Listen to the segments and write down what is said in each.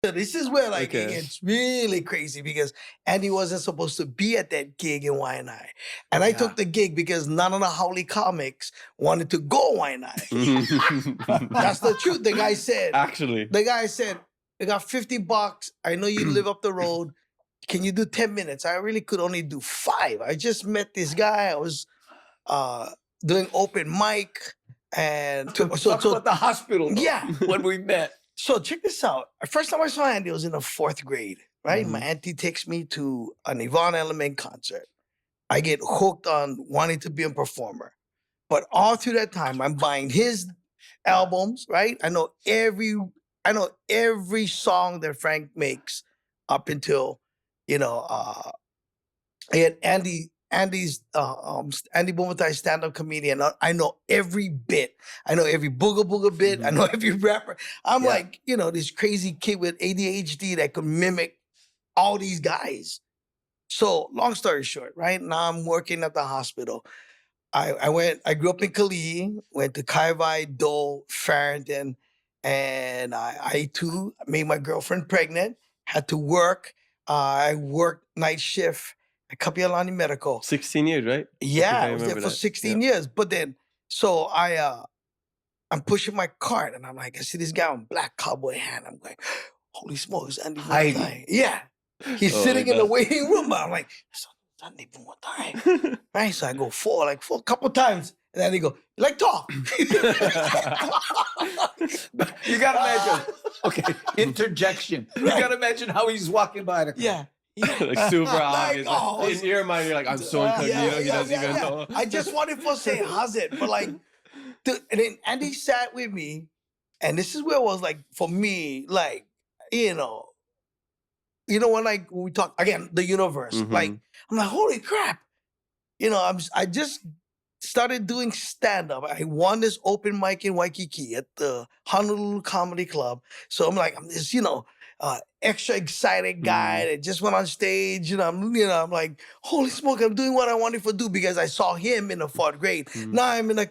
So this is where like it Okay. gets really crazy because Andy wasn't supposed to be at that gig in YNI. And I Yeah. took the gig because none of the Howley comics wanted to go YNI. That's the truth. Actually. The guy said, I got $50. I know you live up the road. Can you do 10 minutes? I really could only do 5. I just met this guy. I was doing open mic. And Talk about the hospital, though, yeah. when we met. So check this out. First time I saw Andy was in the 4th grade, right? My Mhm. auntie takes me to an Yvonne Elliman concert. I get hooked on wanting to be a performer. But all through that time, I'm buying his albums, right? I know every song that Frank makes up until, I had Andy's Andy Bumatai stand-up comedian. I know every bit. I know every booga booga bit. I know every rapper. I'm Yeah. like, this crazy kid with ADHD that could mimic all these guys. So long story short, right? Now I'm working at the hospital. I grew up in Kalihi, went to Kaivai, Dole, Farrington, and I too made my girlfriend pregnant, had to work. I worked night shift at Kapiolani Medical. 16 years, right? Yeah, I I was there remember for that. 16 years. But then, so I'm pushing my cart and I'm like, I see this guy with black cowboy hat. I'm going, holy smokes, Andy Hiding. Bumatai. Yeah. He's Oh, sitting like in the that. waiting room. I'm like, Andy Bumatai. Right? So I go for a couple times. And then he go, like talk. You got to imagine. Okay, interjection. You got to imagine how he's walking by the car. Yeah. Like super obvious. oh, In your mind, you're like, I'm so incognito. He doesn't even know. I just wanted to say, how's it? But like, and then Andy sat with me. And this is where it was like, for me, like, when like we talk again, the universe, Mhm. like, I'm like, holy crap. I just started doing stand-up. I won this open mic in Waikiki at the Honolulu Comedy Club. So I'm like, I'm this, extra excited guy that just went on stage. I'm like, holy smoke, I'm doing what I wanted to do because I saw him in the 4th grade. Now I'm in a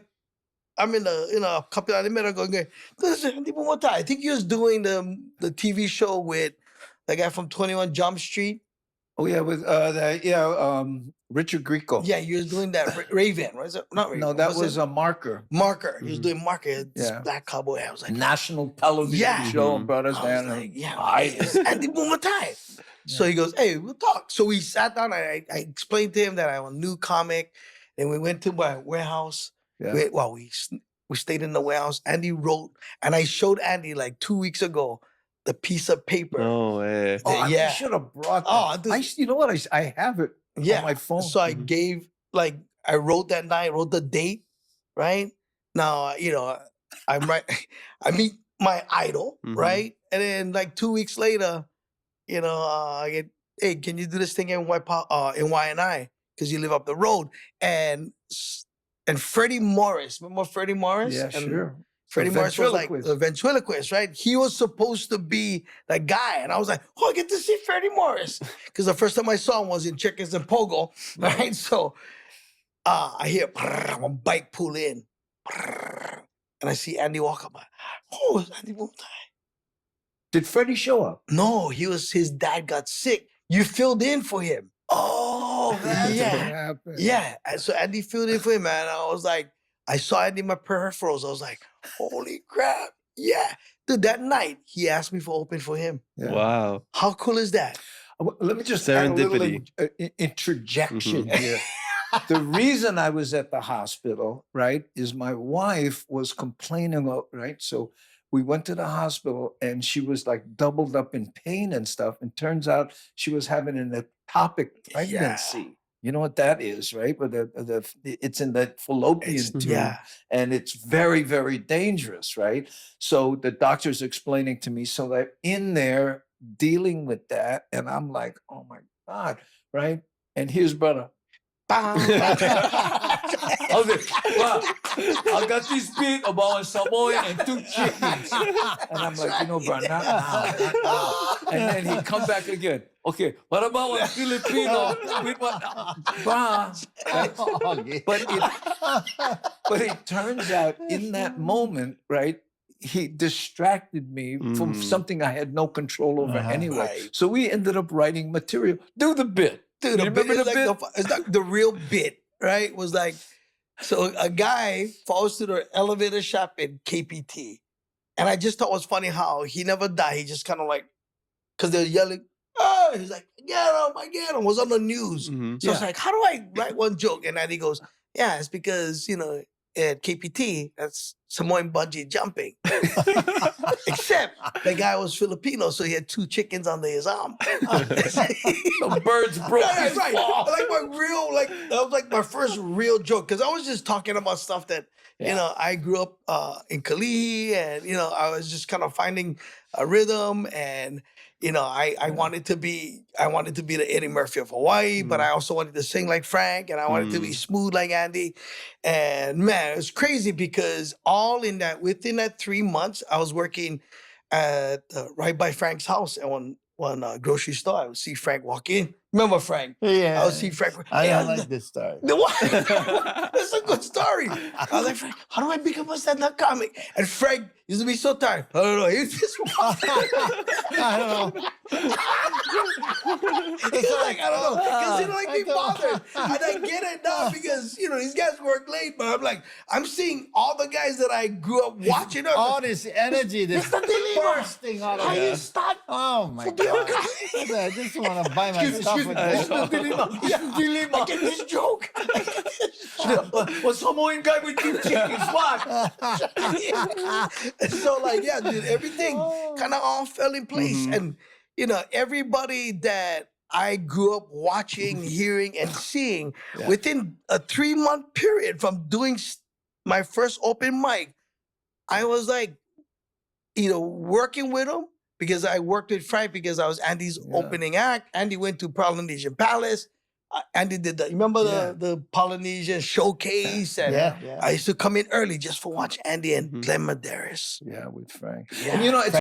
Kapiolani Medical going, this is Andy Bumatai. I think he was doing the TV show with the guy from 21 Jump Street. Oh, yeah, with Richard Grieco. Yeah, he was doing that. Raven, was it? Not Raven. No, that was it? a Marker. Marker. He was doing Marker. This Yeah. black cowboy. I was like, National television Yeah. show, Brothers I was Man. like, yeah, Hiding. it's Andy Bumatai. So he goes, hey, we'll talk. So we sat down. I explained to him that I'm a new comic. Then we went to my warehouse. Yeah. We stayed in the warehouse. Andy wrote, and I showed Andy like 2 weeks ago the piece of paper. No way. Oh, Yeah. I should have brought that. Oh, dude. You know what? I have it Yeah. on my phone. So I gave, I wrote that night, wrote the date, right? Now, I'm right. I meet my idol, right? And then like 2 weeks later, I get, hey, can you do this thing in YNI? Because you live up the road. And Freddie Morris, remember Freddie Morris? Yeah, And sure. Freddie Morris was like ventriloquist. the ventriloquist, right? He was supposed to be that guy. And I was like, I get to see Freddie Morris. Because the first time I saw him was in Checkers and Pogo, right? So I hear a bike pull in. And I see Andy walk up. Oh, it's Andy Bumatai. Did Freddie show up? No, his dad got sick. You filled in for him. Oh, that's Yeah. what happened. Yeah. And so Andy filled in for him, man. I was like, I saw Andy in my peripherals. I was like, holy crap. Yeah. Dude, that night, he asked me for open for him. Yeah. Wow. How cool is that? Let me just add a little Serendipity. interjection Mhm. here. The reason I was at the hospital, right, is my wife was complaining about, right? So we went to the hospital and she was like doubled up in pain and stuff. And turns out she was having an ectopic pregnancy. You know what that is, right? But it's in the fallopian tube. Yeah. And it's very, very dangerous, right? So the doctor's explaining to me, so that in there dealing with that, and I'm like, oh my God, right? And here's brother. I was like, wow, I got this big about Samoy and 2 chickens. And I'm like, bro, not now. And then he come back again. Okay, what about a Filipino with what? Bah. But it turns out in that moment, right, he distracted me from Mm. something I had no control over Uh-huh. anyway. Right. So we ended up writing material. Do the bit. Dude, You the bit remember is the like bit? it's like the real bit, right? Was like, so a guy falls to the elevator shaft in KPT. And I just thought it was funny how he never died. He just kind of like, because they're yelling, oh, he's like, I get him, was on the news. Mhm. So it's Yeah. like, how do I write one joke? And then he goes, yeah, it's because, at KPT, that's Samoan bungee jumping. Except the guy was Filipino, so he had 2 chickens under his arm. The birds broke his Right. fall. That was like my first real joke because I was just talking about stuff that I grew up in Kalihi, and I was just kind of finding a rhythm, and I wanted to be the Eddie Murphy of Hawaii, but I also wanted to sing like Frank, and I wanted to be smooth like Andy, and man, it was crazy because within that 3 months, I was working at right by Frank's house at one grocery store. I would see Frank walk in. Remember Frank? Yeah. I would see Frank. I Hey, don't like this story. the what? That's a good story. I was like, Frank, how do I become a stand-up comic? And Frank used to be so tired. I don't know. He was just I don't know. He's like, I don't know, because he don't like I being don't- bothered. And I get it now because these guys work late, but I'm like, I'm seeing all the guys that I grew up watching. I'm All like, this energy, this Mr. Dilima, bursting out of how you it. start? Oh my to be a God. guy? I just want to buy my stuff Excuse with me, this. Mr. Dilima. I get this joke. I get this joke. Was Samoan guy with 2 chickens? What? And so dude, everything kind of all fell in place. Mhm. And everybody that I grew up watching, hearing, and seeing within a 3-month period from doing my first open mic, I was like, working with them because I worked with Frank because I was Andy's opening act. Andy went to Polynesian Palace. Andy did remember the Polynesian showcase, and Yeah. I used to come in early just for watch Andy and Mhm. Glenn Medeiros. Yeah, with Frank. Yeah. And it's